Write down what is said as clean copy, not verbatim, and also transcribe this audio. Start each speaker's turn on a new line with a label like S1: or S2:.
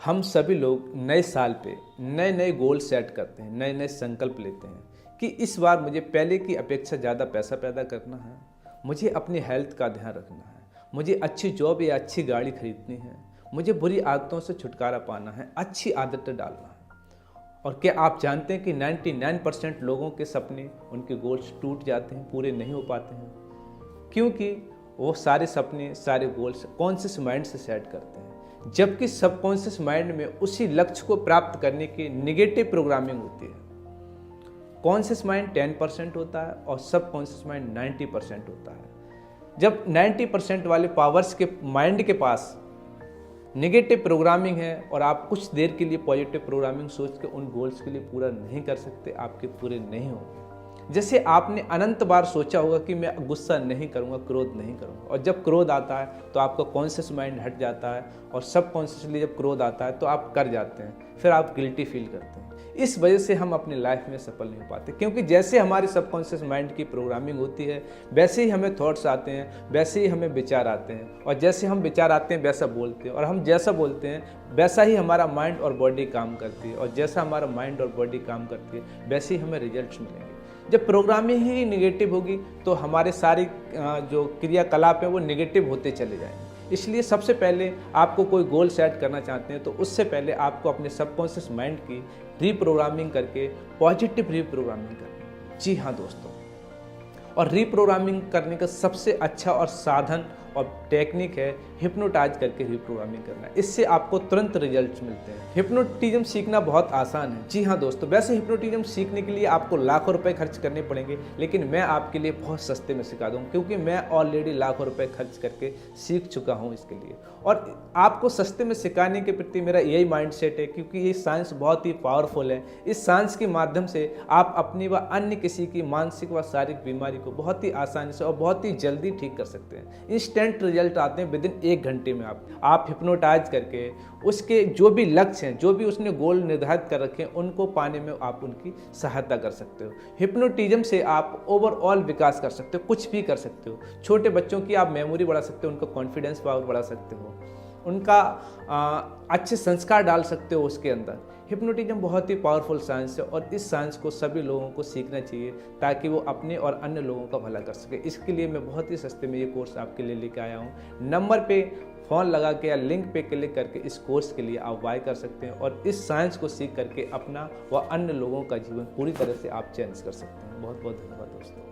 S1: हम सभी लोग नए साल पे नए नए गोल सेट करते हैं, नए नए संकल्प लेते हैं कि इस बार मुझे पहले की अपेक्षा ज़्यादा पैसा पैदा करना है, मुझे अपनी हेल्थ का ध्यान रखना है, मुझे अच्छी जॉब या अच्छी गाड़ी खरीदनी है, मुझे बुरी आदतों से छुटकारा पाना है, अच्छी आदतें डालना है। और क्या आप जानते हैं कि 99% लोगों के सपने, उनके गोल्स टूट जाते हैं, पूरे नहीं हो पाते हैं, क्योंकि वो सारे सपने, सारे गोल्स कॉन्शियस माइंड से सेट करते हैं, जबकि सबकॉन्शियस माइंड में उसी लक्ष्य को प्राप्त करने की नेगेटिव प्रोग्रामिंग होती है। कॉन्शियस माइंड 10% होता है और सबकॉन्शियस माइंड 90% होता है। जब 90% वाले पावर्स के माइंड के पास नेगेटिव प्रोग्रामिंग है और आप कुछ देर के लिए पॉजिटिव प्रोग्रामिंग सोच के उन गोल्स के लिए पूरा नहीं कर सकते, आपके पूरे नहीं होंगे। जैसे आपने अनंत बार सोचा होगा कि मैं गुस्सा नहीं करूंगा, क्रोध नहीं करूंगा, और जब क्रोध आता है तो आपका कॉन्शियस माइंड हट जाता है और सबकॉन्शियसली जब क्रोध आता है तो आप कर जाते हैं, फिर आप गिल्टी फील करते हैं। इस वजह से हम अपनी लाइफ में सफल नहीं हो पाते, क्योंकि जैसे हमारी सबकॉन्शियस माइंड की प्रोग्रामिंग होती है वैसे ही हमें थॉट्स आते हैं, वैसे ही हमें विचार आते हैं, और जैसे हम विचार आते हैं वैसा बोलते हैं, और हम जैसा बोलते हैं वैसा ही हमारा माइंड और बॉडी काम करती है, और जैसा हमारा माइंड और बॉडी काम करती है वैसे ही हमें रिजल्ट्स मिलेंगे। जब प्रोग्रामिंग ही नेगेटिव होगी तो हमारे सारे जो क्रियाकलाप हैं वो नेगेटिव होते चले जाएंगे। इसलिए सबसे पहले आपको कोई गोल सेट करना चाहते हैं तो उससे पहले आपको अपने सबकॉन्शियस माइंड की रीप्रोग्रामिंग करके पॉजिटिव रीप्रोग्रामिंग करनी है। जी हाँ दोस्तों, और रीप्रोग्रामिंग करने का सबसे अच्छा और साधन और टेक्निक है हिप्नोटाइज करके रीप्रोग्रामिंग करना। इससे आपको तुरंत रिजल्ट्स मिलते हैं। हिप्नोटिज्म सीखना बहुत आसान है। जी हाँ दोस्तों, वैसे हिप्नोटिज्म सीखने के लिए आपको लाखों रुपए खर्च करने पड़ेंगे, लेकिन मैं आपके लिए बहुत सस्ते में सिखा दूँगा, क्योंकि मैं ऑलरेडी लाखों रुपए खर्च करके सीख चुका हूँ इसके लिए। और आपको सस्ते में सिखाने के प्रति मेरा यही माइंडसेट है, क्योंकि ये साइंस बहुत ही पावरफुल है। इस साइंस के माध्यम से आप अपनी व अन्य किसी की मानसिक व शारीरिक बीमारी को बहुत ही आसानी से और बहुत ही जल्दी ठीक कर सकते हैं। इंस्टेंट रिजल्ट आते हैं विदिन 1 घंटे में। आप हिप्नोटाइज करके उसके जो भी लक्ष्य हैं, जो भी उसने गोल निर्धारित कर रखे हैं, उनको पाने में आप उनकी सहायता कर सकते हो। हिप्नोटिज्म से आप ओवरऑल विकास कर सकते हो, कुछ भी कर सकते हो। छोटे बच्चों की आप मेमोरी बढ़ा सकते हो, उनका कॉन्फिडेंस पावर बढ़ा सकते हो, उनका अच्छे संस्कार डाल सकते हो उसके अंदर। हिप्नोटिज्म बहुत ही पावरफुल साइंस है और इस साइंस को सभी लोगों को सीखना चाहिए ताकि वो अपने और अन्य लोगों का भला कर सके। इसके लिए मैं बहुत ही सस्ते में ये कोर्स आपके लिए लेकर आया हूँ। नंबर पे फ़ोन लगा के या लिंक पे क्लिक करके इस कोर्स के लिए आप बाय कर सकते हैं और इस साइंस को सीख करके अपना व अन्य लोगों का जीवन पूरी तरह से आप चेंज कर सकते हैं। बहुत बहुत धन्यवाद दोस्तों।